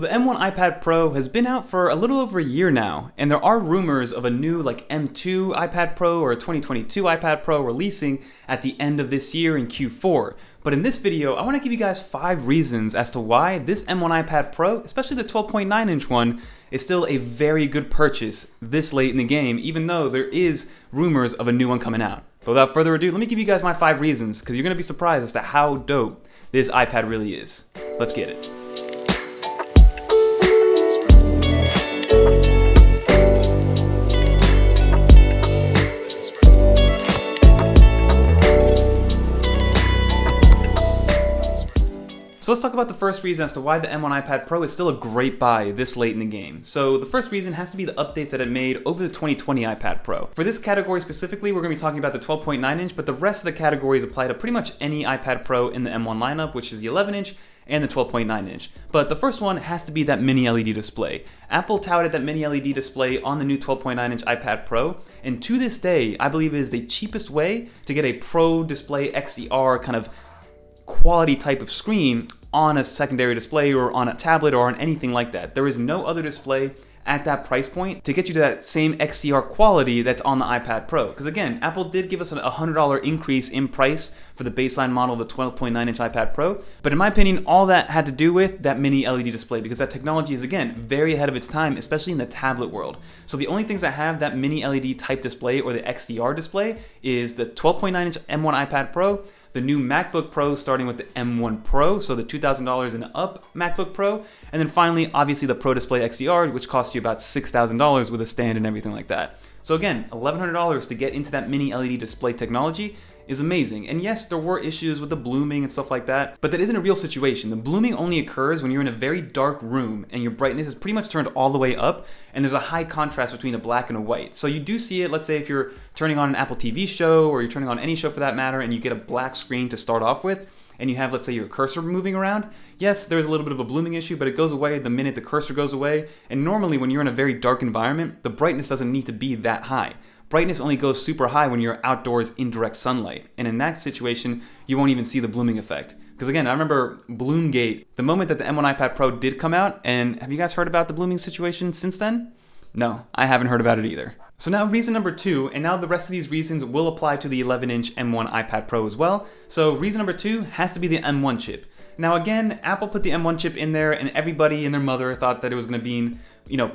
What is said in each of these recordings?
So the M1 iPad Pro has been out for a little over a year now, and there are rumors of a new M2 iPad Pro or a 2022 iPad Pro releasing at the end of this year in Q4. But in this video, I want to give you guys 5 reasons as to why this M1 iPad Pro, especially the 12.9-inch one, is still a very good purchase this late in the game, even though there is rumors of a new one coming out. But without further ado, let me give you guys my 5 reasons, because you're going to be surprised as to how dope this iPad really is. Let's get it. So let's talk about the first reason as to why the M1 iPad Pro is still a great buy this late in the game. So the first reason has to be the updates that it made over the 2020 iPad Pro. For this category specifically, we're going to be talking about the 12.9-inch, but the rest of the categories apply to pretty much any iPad Pro in the M1 lineup, which is the 11-inch and the 12.9-inch. But the first one has to be that mini-LED display. Apple touted that mini-LED display on the new 12.9-inch iPad Pro, and to this day, I believe it is the cheapest way to get a Pro Display XDR kind of quality type of screen on a secondary display or on a tablet or on anything like that. There is no other display at that price point to get you to that same XDR quality that's on the iPad Pro. Because again, Apple did give us a $100 increase in price for the baseline model of the 12.9-inch iPad Pro. But in my opinion, all that had to do with that mini LED display, because that technology is, again, very ahead of its time, especially in the tablet world. So the only things that have that mini LED type display or the XDR display is the 12.9-inch M1 iPad Pro, the new MacBook Pro starting with the M1 Pro, so the $2,000 and up MacBook Pro, and then finally, obviously, the Pro Display XDR, which costs you about $6,000 with a stand and everything like that. So again, $1,100 to get into that mini LED display technology is amazing. And yes, there were issues with the blooming and stuff like that, but that isn't a real situation. The blooming only occurs when you're in a very dark room and your brightness is pretty much turned all the way up and there's a high contrast between a black and a white. So you do see it, let's say if you're turning on an Apple TV show or you're turning on any show for that matter and you get a black screen to start off with, and you have, let's say, your cursor moving around, yes, there's a little bit of a blooming issue, but it goes away the minute the cursor goes away. And normally when you're in a very dark environment, the brightness doesn't need to be that high. Brightness only goes super high when you're outdoors in direct sunlight. And in that situation, you won't even see the blooming effect. Because again, I remember Bloomgate, the moment that the M1 iPad Pro did come out, and have you guys heard about the blooming situation since then? No, I haven't heard about it either. So now reason number 2, and now the rest of these reasons will apply to the 11-inch M1 iPad Pro as well. So reason number 2 has to be the M1 chip. Now again, Apple put the M1 chip in there and everybody and their mother thought that it was going to be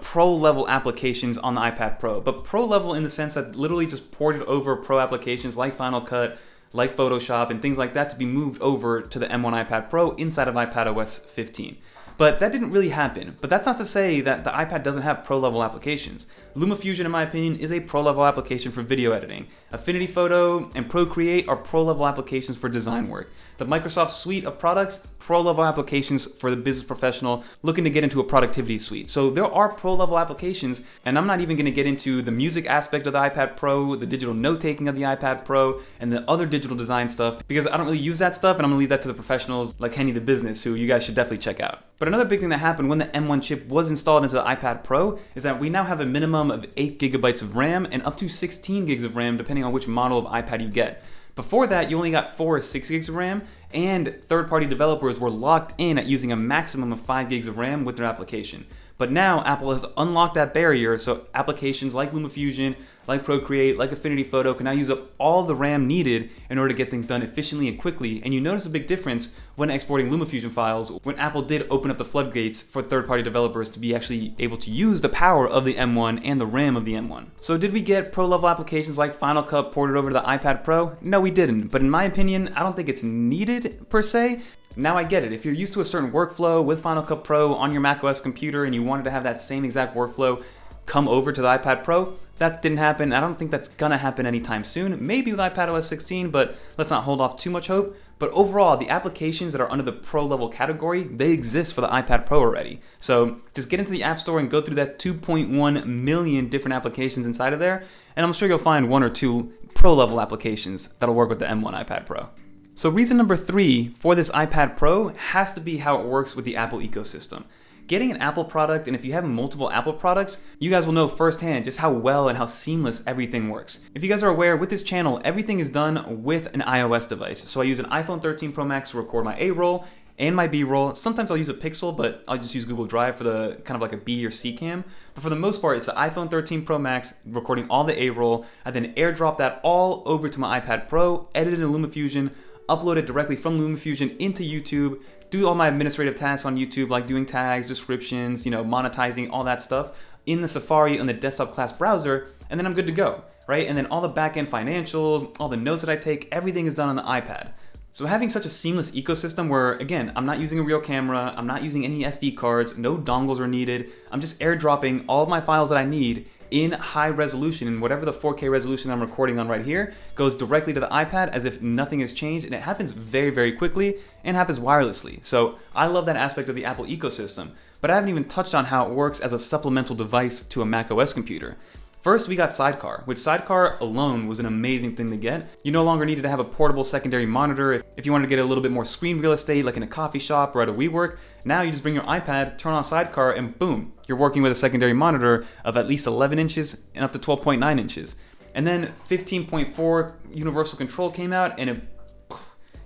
pro level applications on the iPad Pro, but pro level in the sense that literally just ported over pro applications like Final Cut, like Photoshop and things like that to be moved over to the M1 iPad Pro inside of iPadOS 15. But that didn't really happen. But that's not to say that the iPad doesn't have pro-level applications. LumaFusion, in my opinion, is a pro-level application for video editing. Affinity Photo and Procreate are pro-level applications for design work. The Microsoft suite of products, pro-level applications for the business professional looking to get into a productivity suite. So there are pro-level applications, and I'm not even going to get into the music aspect of the iPad Pro, the digital note-taking of the iPad Pro, and the other digital design stuff, because I don't really use that stuff, and I'm going to leave that to the professionals like Henny the Business, who you guys should definitely check out. But another big thing that happened when the M1 chip was installed into the iPad Pro is that we now have a minimum of 8 gigabytes of RAM and up to 16 gigs of RAM depending on which model of iPad you get. Before that, you only got 4 or 6 gigs of RAM, and third-party developers were locked in at using a maximum of 5 gigs of RAM with their application. But now Apple has unlocked that barrier, so applications like LumaFusion, like Procreate, like Affinity Photo can now use up all the RAM needed in order to get things done efficiently and quickly. And you notice a big difference when exporting LumaFusion files when Apple did open up the floodgates for third-party developers to be actually able to use the power of the M1 and the RAM of the M1. So did we get pro-level applications like Final Cut ported over to the iPad Pro? No, we didn't. But in my opinion, I don't think it's needed per se. Now I get it. If you're used to a certain workflow with Final Cut Pro on your macOS computer and you wanted to have that same exact workflow come over to the iPad Pro, that didn't happen. I don't think that's gonna happen anytime soon. Maybe with iPadOS 16, but let's not hold off too much hope. But overall, the applications that are under the pro level category, they exist for the iPad Pro already. So just get into the App Store and go through that 2.1 million different applications inside of there, and I'm sure you'll find 1 or 2 pro level applications that'll work with the M1 iPad Pro. So reason number 3 for this iPad Pro has to be how it works with the Apple ecosystem. Getting an Apple product, and if you have multiple Apple products, you guys will know firsthand just how well and how seamless everything works. If you guys are aware, with this channel, everything is done with an iOS device. So I use an iPhone 13 Pro Max to record my A-roll, and my B-roll. Sometimes I'll use a Pixel, but I'll just use Google Drive for the kind of like a B or C cam. But for the most part, it's the iPhone 13 Pro Max recording all the A-roll. I then airdrop that all over to my iPad Pro, edit it in LumaFusion, upload it directly from LumaFusion into YouTube, do all my administrative tasks on YouTube, like doing tags, descriptions, monetizing, all that stuff in the Safari on the desktop class browser, and then I'm good to go, right? And then all the back-end financials, all the notes that I take, everything is done on the iPad. So having such a seamless ecosystem where, again, I'm not using a real camera, I'm not using any SD cards, no dongles are needed, I'm just airdropping all of my files that I need in high resolution, and whatever the 4K resolution I'm recording on right here goes directly to the iPad as if nothing has changed, and it happens very, very quickly and happens wirelessly. So I love that aspect of the Apple ecosystem, but I haven't even touched on how it works as a supplemental device to a macOS computer. First, we got Sidecar, which Sidecar alone was an amazing thing to get. You no longer needed to have a portable secondary monitor. If you wanted to get a little bit more screen real estate, like in a coffee shop or at a WeWork, now you just bring your iPad, turn on Sidecar, and boom, you're working with a secondary monitor of at least 11 inches and up to 12.9 inches. And then 15.4 Universal Control came out, and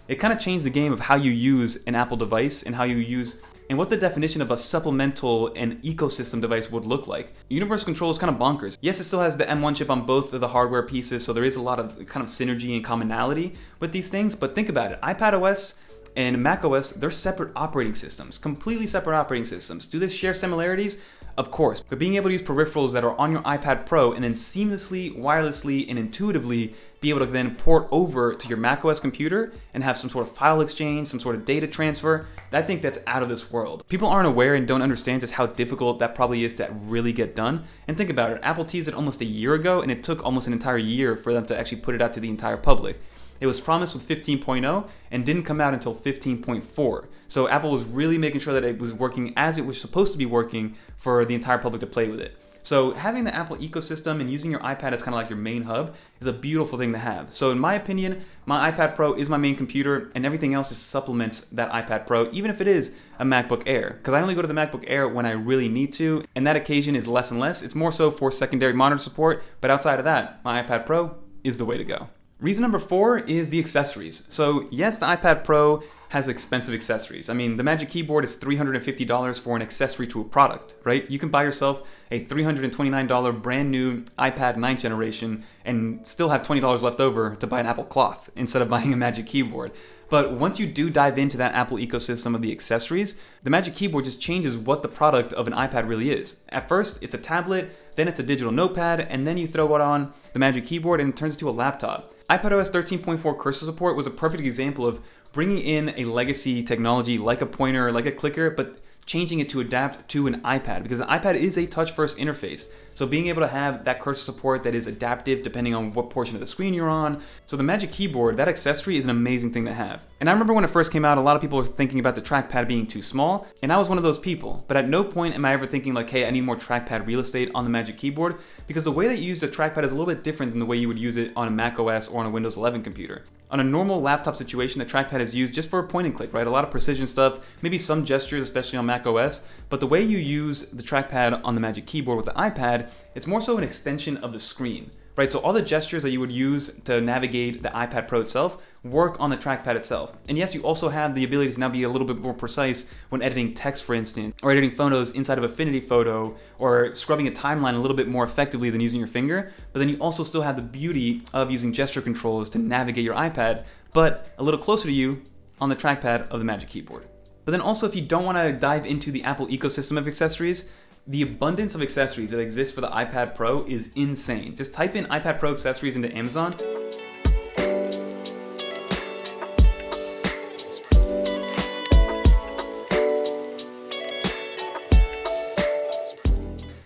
it kind of changed the game of how you use an Apple device and how you use and what the definition of a supplemental and ecosystem device would look like. Universal Control is kind of bonkers. Yes, it still has the M1 chip on both of the hardware pieces, so there is a lot of kind of synergy and commonality with these things, but think about it. iPadOS and macOS, they're separate operating systems, completely separate operating systems. Do they share similarities? Of course, but being able to use peripherals that are on your iPad Pro and then seamlessly, wirelessly, and intuitively be able to then port over to your macOS computer and have some sort of file exchange, some sort of data transfer, I think that's out of this world. People aren't aware and don't understand just how difficult that probably is to really get done. And think about it, Apple teased it almost a year ago, and it took almost an entire year for them to actually put it out to the entire public. It was promised with 15.0 and didn't come out until 15.4. So Apple was really making sure that it was working as it was supposed to be working for the entire public to play with it. So having the Apple ecosystem and using your iPad as kind of like your main hub is a beautiful thing to have. So in my opinion, my iPad Pro is my main computer, and everything else just supplements that iPad Pro, even if it is a MacBook Air. Because I only go to the MacBook Air when I really need to, and that occasion is less and less. It's more so for secondary monitor support, but outside of that, my iPad Pro is the way to go. Reason number 4 is the accessories. So yes, the iPad Pro has expensive accessories. I mean, the Magic Keyboard is $350 for an accessory to a product, right? You can buy yourself a $329 brand new iPad 9th generation and still have $20 left over to buy an Apple cloth instead of buying a Magic Keyboard. But once you do dive into that Apple ecosystem of the accessories, the Magic Keyboard just changes what the product of an iPad really is. At first, it's a tablet, then it's a digital notepad, and then you throw it on the Magic Keyboard and it turns into a laptop. iPadOS 13.4 cursor support was a perfect example of bringing in a legacy technology like a pointer, like a clicker, but changing it to adapt to an iPad, because an iPad is a touch-first interface. So being able to have that cursor support that is adaptive depending on what portion of the screen you're on. So the Magic Keyboard, that accessory is an amazing thing to have. And I remember when it first came out, a lot of people were thinking about the trackpad being too small, and I was one of those people. But at no point am I ever thinking like, hey, I need more trackpad real estate on the Magic Keyboard, because the way that you use the trackpad is a little bit different than the way you would use it on a Mac OS or on a Windows 11 computer. On a normal laptop situation, the trackpad is used just for a point and click, right? A lot of precision stuff, maybe some gestures, especially on Mac OS, but the way you use the trackpad on the Magic Keyboard with the iPad, it's more so an extension of the screen, right? So all the gestures that you would use to navigate the iPad Pro itself work on the trackpad itself. And yes, you also have the ability to now be a little bit more precise when editing text, for instance, or editing photos inside of Affinity Photo, or scrubbing a timeline a little bit more effectively than using your finger. But then you also still have the beauty of using gesture controls to navigate your iPad, but a little closer to you on the trackpad of the Magic Keyboard. But then also, if you don't want to dive into the Apple ecosystem of accessories, the abundance of accessories that exists for the iPad Pro is insane. Just type in iPad Pro accessories into Amazon.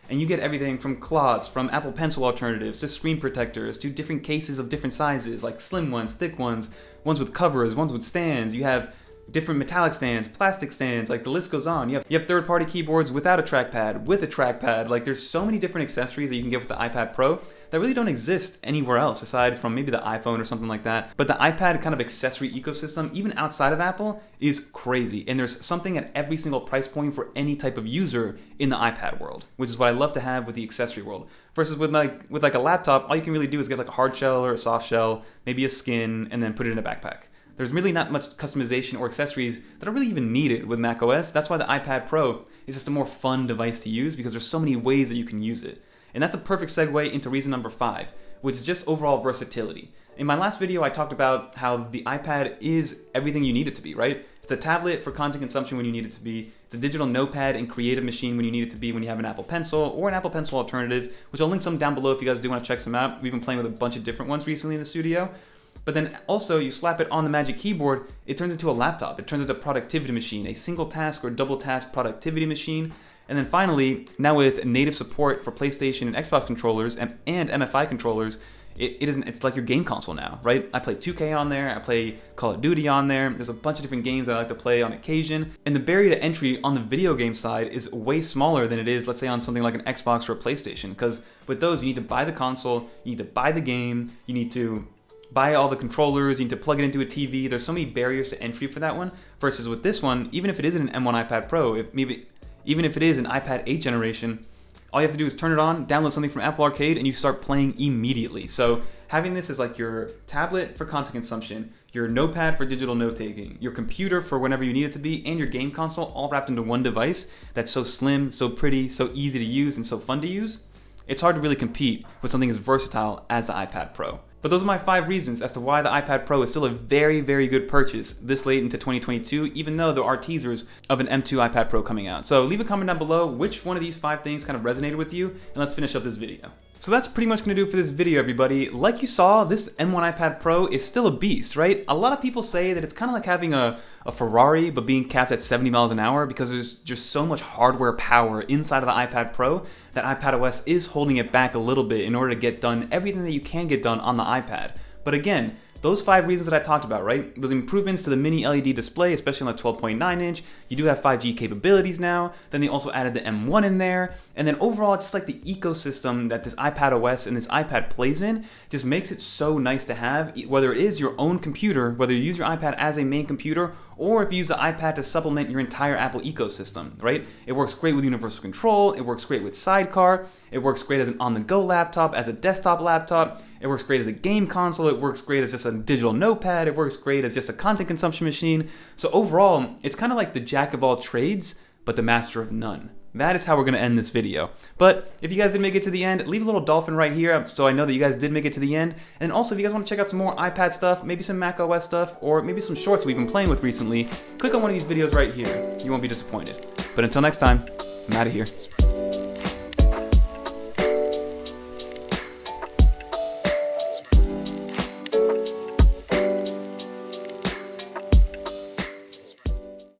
And you get everything from cloths, from Apple Pencil alternatives, to screen protectors, to different cases of different sizes, like slim ones, thick ones, ones with covers, ones with stands. You have different metallic stands, plastic stands, like the list goes on. You have third-party keyboards without a trackpad, with a trackpad. Like there's so many different accessories that you can get with the iPad Pro that really don't exist anywhere else aside from maybe the iPhone or something like that. But the iPad kind of accessory ecosystem, even outside of Apple, is crazy. And there's something at every single price point for any type of user in the iPad world, which is what I love to have with the accessory world. Versus with like a laptop, all you can really do is get like a hard shell or a soft shell, maybe a skin, and then put it in a backpack. there's really not much customization or accessories that are really even needed with macOS. That's why the iPad Pro is just a more fun device to use because there's so many ways that you can use it. And that's a perfect segue into reason number 5, which is just overall versatility. In my last video, I talked about how the iPad is everything you need it to be, right? It's a tablet for content consumption when you need it to be. It's a digital notepad and creative machine when you need it to be, when you have an Apple Pencil or an Apple Pencil alternative, which I'll link some down below if you guys do want to check some out. We've been playing with a bunch of different ones recently in the studio. But then also you slap it on the Magic Keyboard, it turns into a laptop. It turns into a productivity machine, a single task or double task productivity machine. And then finally, now with native support for PlayStation and Xbox controllers and MFI controllers, it's like your game console now, right? I play 2K on there, I play Call of Duty on there, there's a bunch of different games that I like to play on occasion, and the barrier to entry on the video game side is way smaller than it is, let's say, on something like an Xbox or a PlayStation, because with those, you need to buy the console, you need to buy the game, you need to buy all the controllers, you need to plug it into a TV. There's so many barriers to entry for that one, versus with this one, even if it isn't an M1 iPad Pro, even if it is an iPad 8 generation, all you have to do is turn it on, download something from Apple Arcade, and you start playing immediately. So having this as like your tablet for content consumption, your notepad for digital note-taking, your computer for whenever you need it to be, and your game console all wrapped into one device that's so slim, so pretty, so easy to use, and so fun to use, it's hard to really compete with something as versatile as the iPad Pro. But those are my 5 reasons as to why the iPad Pro is still a very, very good purchase this late into 2022, even though there are teasers of an M2 iPad Pro coming out. So leave a comment down below which one of these 5 things kind of resonated with you, and let's finish up this video. So that's pretty much going to do it for this video, everybody. Like you saw, this M1 iPad Pro is still a beast, right? A lot of people say that it's kind of like having a Ferrari, but being capped at 70 miles an hour because there's just so much hardware power inside of the iPad Pro that iPadOS is holding it back a little bit in order to get done everything that you can get done on the iPad. But again, those 5 reasons that I talked about, right? Those improvements to the mini-LED display, especially on the 12.9 inch. You do have 5G capabilities now. Then they also added the M1 in there. And then overall, just like the ecosystem that this iPadOS and this iPad plays in, just makes it so nice to have, whether it is your own computer, whether you use your iPad as a main computer, or if you use the iPad to supplement your entire Apple ecosystem, right? It works great with universal control, it works great with Sidecar, it works great as an on-the-go laptop, as a desktop laptop, it works great as a game console, it works great as just a digital notepad, it works great as just a content consumption machine. So overall, it's kind of like the jack of all trades, but the master of none. That is how we're going to end this video. But if you guys did make it to the end, leave a little dolphin right here so I know that you guys did make it to the end. And also, if you guys want to check out some more iPad stuff, maybe some macOS stuff, or maybe some shorts we've been playing with recently, click on one of these videos right here. You won't be disappointed. But until next time, I'm out of here.